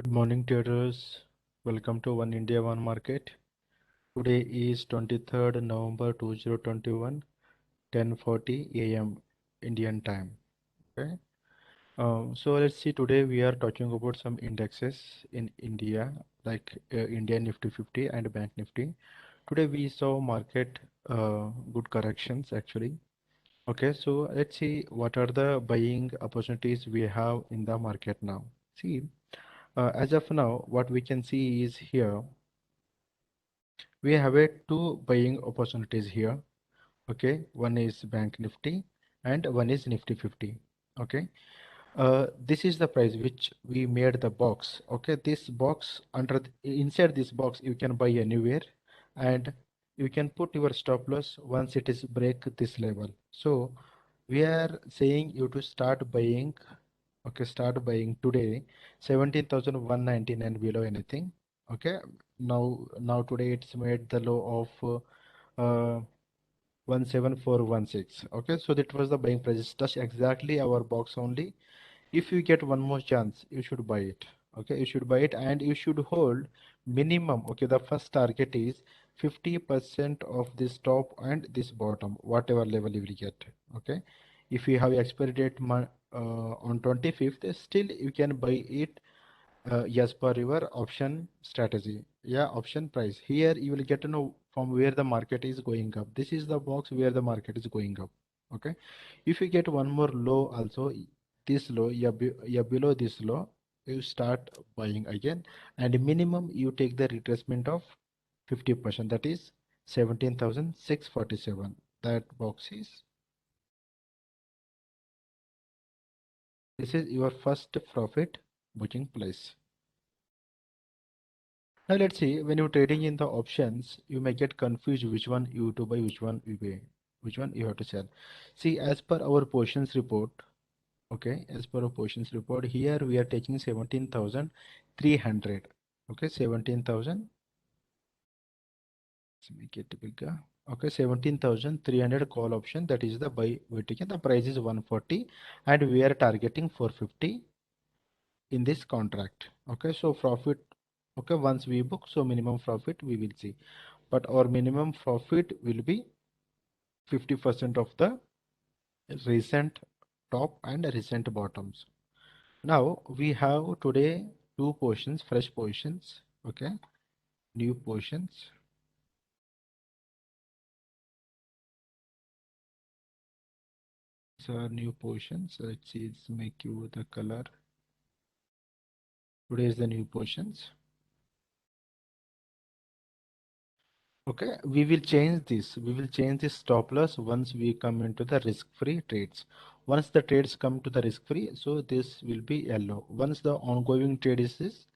Good morning, traders. Welcome to One India One Market. Today is 23rd November 2021, 10:40 a.m. Indian time. Okay. So let's see. Today we are talking about some indexes in India, like India Nifty 50 and Bank Nifty. Today we saw market good corrections actually. Okay. So let's see what are the buying opportunities we have in the market now. See. As of now, what we can see is here we have a two buying opportunities here. Okay, one is Bank Nifty and one is Nifty 50. Okay, this is the price which we made the box. Okay, this box inside this box you can buy anywhere, and you can put your stop loss once it is break this level. So we are saying you to start buying. Okay, start buying today 17,119 and below anything. Okay, now today it's made the low of 17416. Okay, so that was the buying price. Touch exactly our box only. If you get one more chance, you should buy it. Okay, you should buy it and you should hold minimum. Okay, the first target is 50% of this top and this bottom, whatever level you will get. Okay, if you have expiry date on 25th, still you can buy it yes, per your option strategy. Yeah, option price. Here you will get to know from where the market is going up. This is the box where the market is going up. Okay. If you get one more low also, this low, yeah, below this low, you start buying again. And minimum you take the retracement of 50%. That is 17,647. That box is. This is your first profit booking place. Now let's see, when you're trading in the options, you may get confused which one you to buy, which one you buy, which one you have to sell. See, as per our positions report, okay, as per our positions report, here we are taking 17,300. Okay, 17,000. Let's make it bigger. Okay, 17,300 call option. That is the buy we're taking. The price is 140, and we are targeting 450 in this contract. Okay, so profit. Okay, once we book, so minimum profit we will see, but our minimum profit will be 50% of the recent top and recent bottoms. Now we have today two positions, fresh positions. Okay, new positions. So new positions. Let's see, let's make you the color. Today is the new positions. Okay, we will change this. We will change this stop loss once we come into the risk-free trades. Once the trades come to the risk-free, so this will be yellow. Once the ongoing trade is this,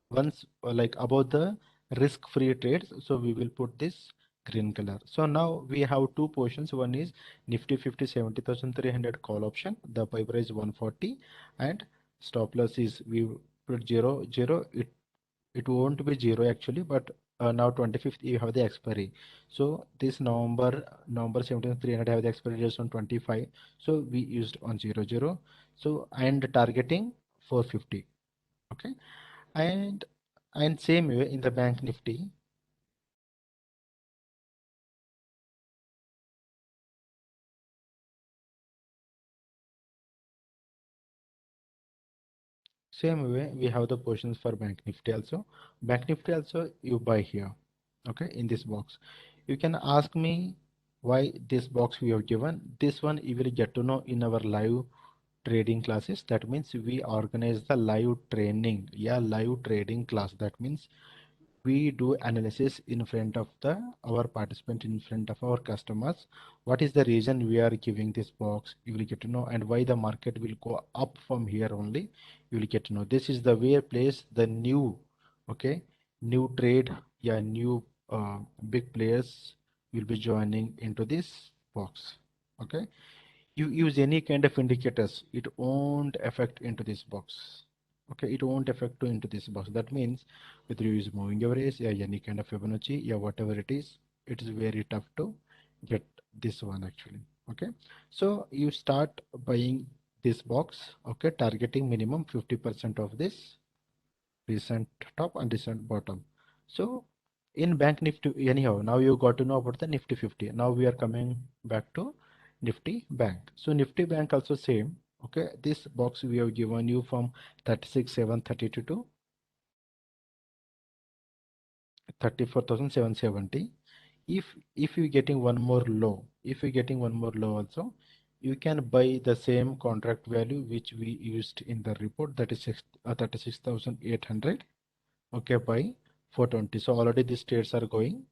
once like about the risk-free trades, so we will put this green color. So now we have two portions. One is Nifty 50 70,300 call option. The buy price 140 and stop loss is we put 0. It won't be 0 actually, but now 25th you have the expiry. So this November 17th 300 have the expiry just on 25. So we used on 00. So and targeting 450. Okay, and same way in the Bank Nifty. Same way we have the positions for Bank Nifty also. Bank Nifty also you buy here. Okay, in this box. You can ask me why this box we have given. This one you will get to know in our live trading classes. That means we organize the live training. Yeah, live trading class. That means we do analysis in front of our participant, in front of our customers. What is the reason we are giving this box? You will get to know, and why the market will go up from here only. You will get to know. This is the way place the new, okay, new trade. Yeah, new big players will be joining into this box. Okay, you use any kind of indicators, it won't affect into this box. Okay, it won't affect to into this box. That means whether you use moving average, yeah, any kind of Fibonacci, yeah, whatever it is very tough to get this one actually. Okay, so you start buying this box. Okay, targeting minimum 50% of this. recent top and recent bottom. So in bank nifty, anyhow, now you got to know about the nifty 50. Now we are coming back to nifty bank. So nifty bank also same. Okay, this box we have given you from 36,732 to 34,770. If you getting one more low, if you getting one more low also, you can buy the same contract value which we used in the report, that is 36,800. Okay, by 420. So already these trades are going.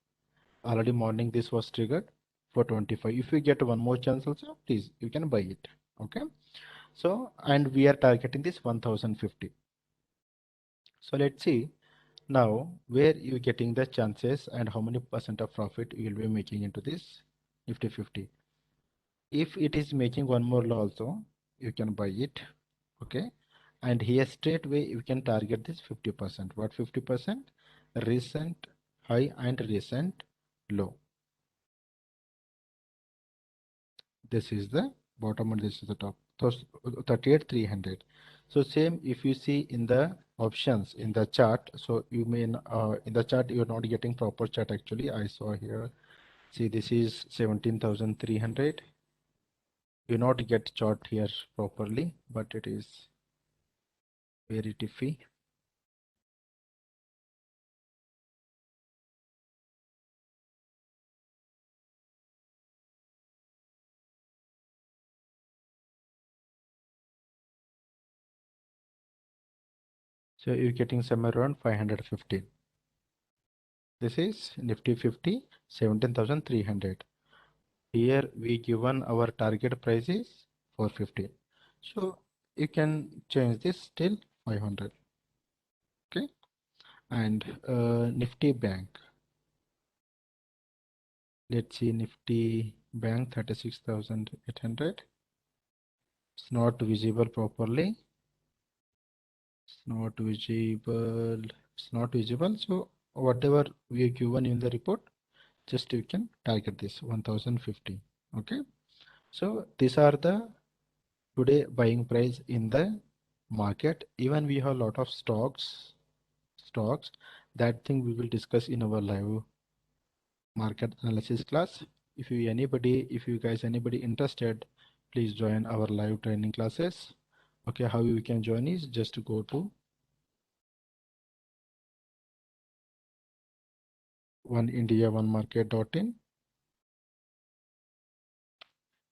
Already morning this was triggered for 25. If you get one more chance also, please you can buy it. Okay. So and we are targeting this 1050. So let's see now where you getting the chances and how many percent of profit you will be making into this Nifty 50. If it is making one more low also, you can buy it. Okay. And here straight away you can target this 50%. What 50%? Recent high and recent low. This is the bottom and this is the top. So 38,300. So same if you see in the options in the chart. So you may in the chart you're not getting proper chart actually. I saw here. See this is 17,300. You not get chart here properly, but it is very iffy. So you're getting somewhere around 515. This is Nifty 50, 17,300. Here we given our target price is 450. So you can change this till 500. Okay. And Nifty Bank. Let's see Nifty Bank 36,800. It's not visible properly. It's not visible. It's not visible. So whatever we are given in the report, just you can target this 1050. Okay. So these are the today buying price in the market. Even we have a lot of stocks that thing we will discuss in our live market analysis class. If you guys anybody interested, please join our live training classes. Okay, how you can join is just to go to oneindia1market.in.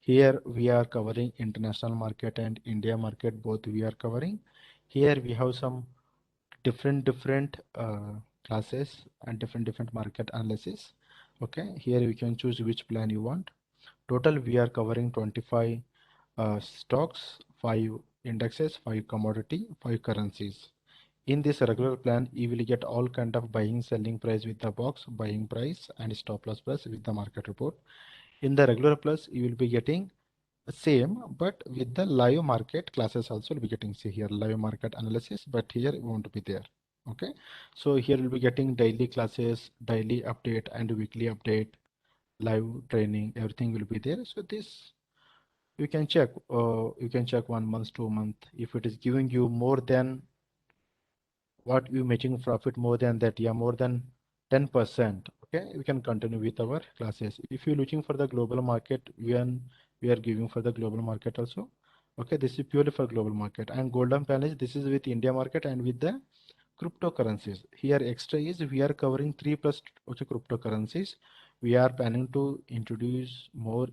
Here we are covering international market and India market, both we are covering. Here we have some different classes and different market analysis. Okay, here you can choose which plan you want. Total we are covering 25 stocks, 5 indexes, 5 commodity, 5 currencies. In this regular plan, you will get all kind of buying, selling price with the box, buying price and stop loss price with the market report. In the regular plus, you will be getting same, but with the live market classes also will be getting. See here live market analysis, but here it won't be there. Okay, so here we'll be getting daily classes, daily update and weekly update, live training, everything will be there. So this you can check. You can check 1 month, 2 month. If it is giving you more than what you making profit more than that, yeah, more than 10%. Okay, we can continue with our classes. If you're looking for the global market, we are giving for the global market also. Okay, this is purely for global market. And golden panel, this is with India market and with the cryptocurrencies. Here extra is we are covering 3 plus okay, cryptocurrencies. We are planning to introduce more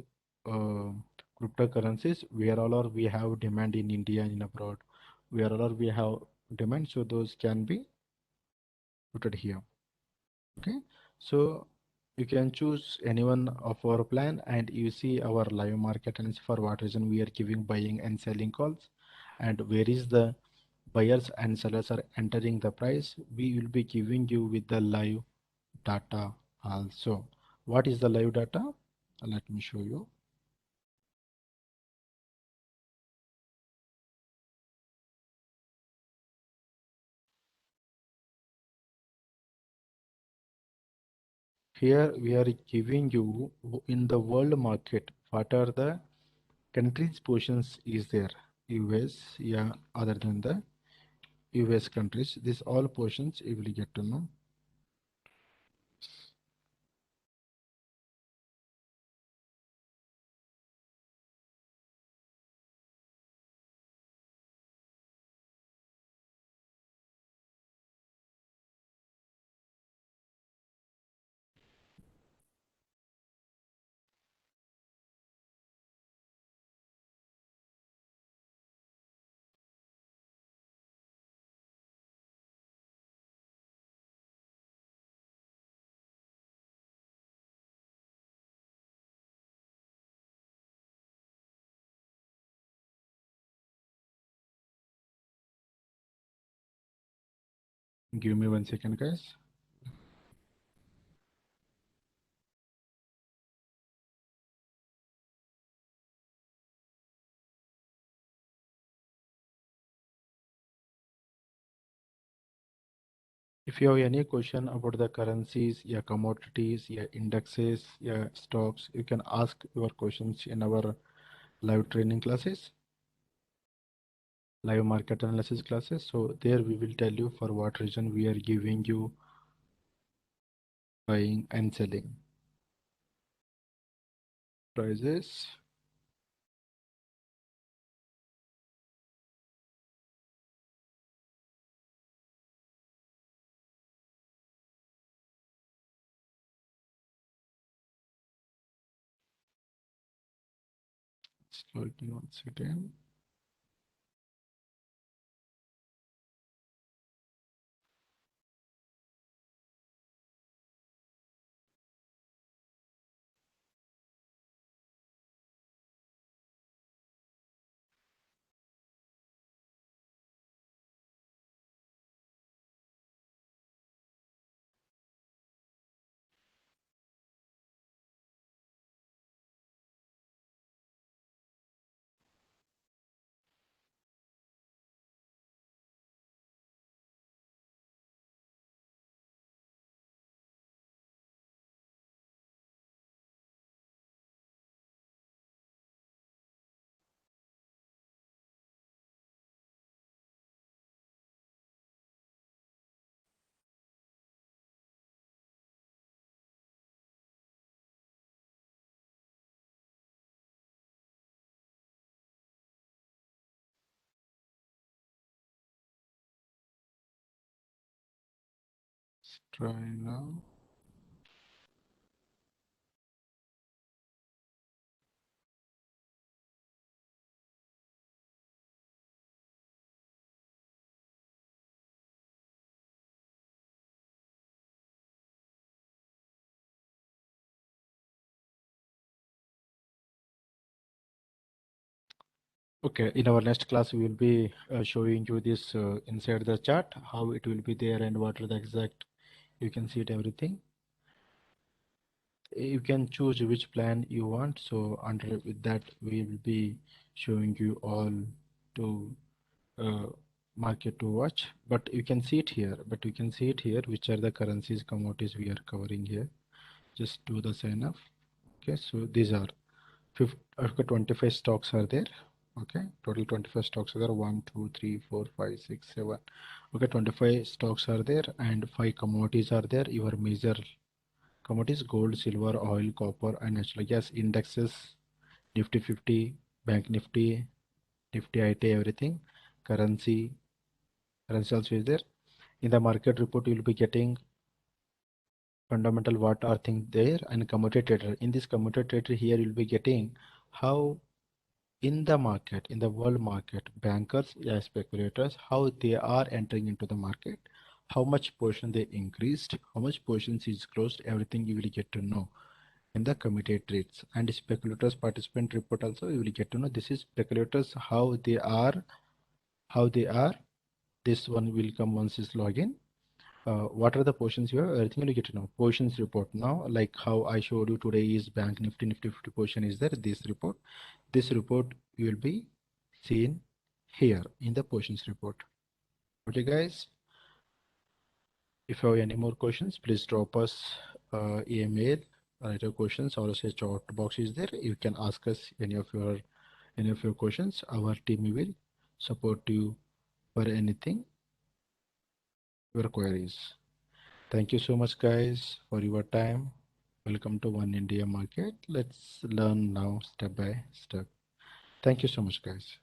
uh, cryptocurrencies where all are we have demand in India and in abroad. Where all are we have demand, so those can be put here. Okay, so you can choose any one of our plan and you see our live market and for what reason we are giving buying and selling calls and where is the buyers and sellers are entering the price. We will be giving you with the live data also. What is the live data? Let me show you. Here we are giving you in the world market what are the countries positions is there. US, yeah, other than the US countries. These all portions you will get to know. Give me 1 second, guys. If you have any question about the currencies, yeah, commodities, yeah, indexes, yeah, stocks, you can ask your questions in our live training classes, live market analysis classes. So there we will tell you for what reason we are giving you buying and selling prices. Slowly once again. Let's try now. Okay, in our next class, we will be showing you this inside the chart, how it will be there and what are the exact, you can see it everything. You can choose which plan you want. So under with that, we will be showing you all to uh, market to watch, but you can see it here, which are the currencies, commodities we are covering here. Just do the sign up. Okay, so these are 25 stocks are there. Okay, total 25 stocks are there. 1 2 3 4 5 6 7. Okay, 25 stocks are there and 5 commodities are there. Your major commodities: gold, silver, oil, copper, and natural gas. Indexes: Nifty 50, Bank Nifty, Nifty IT, everything. Currency, currency also is there. In the market report, you will be getting fundamental what are things there and commodity trader. In this commodity trader here, you'll be getting how in the market, in the world market, bankers, yeah, speculators, how they are entering into the market, how much portion they increased, how much portions is closed, everything you will get to know in the committed trades. And speculators participant report also you will get to know. This is speculators, how they are. This one will come once is login. What are the portions here? Everything you get to know. Portions report now, like how I showed you today is Bank Nifty, Nifty 50 portion is there. This report will be seen here in the portions report. Okay, guys. If you have any more questions, please drop us email. Write your questions, or say chat box is there. You can ask us any of your questions. Our team will support you for anything. your queries. Thank you so much, guys, for your time. Welcome to One India Market. Let's learn now step by step. Thank you so much, guys.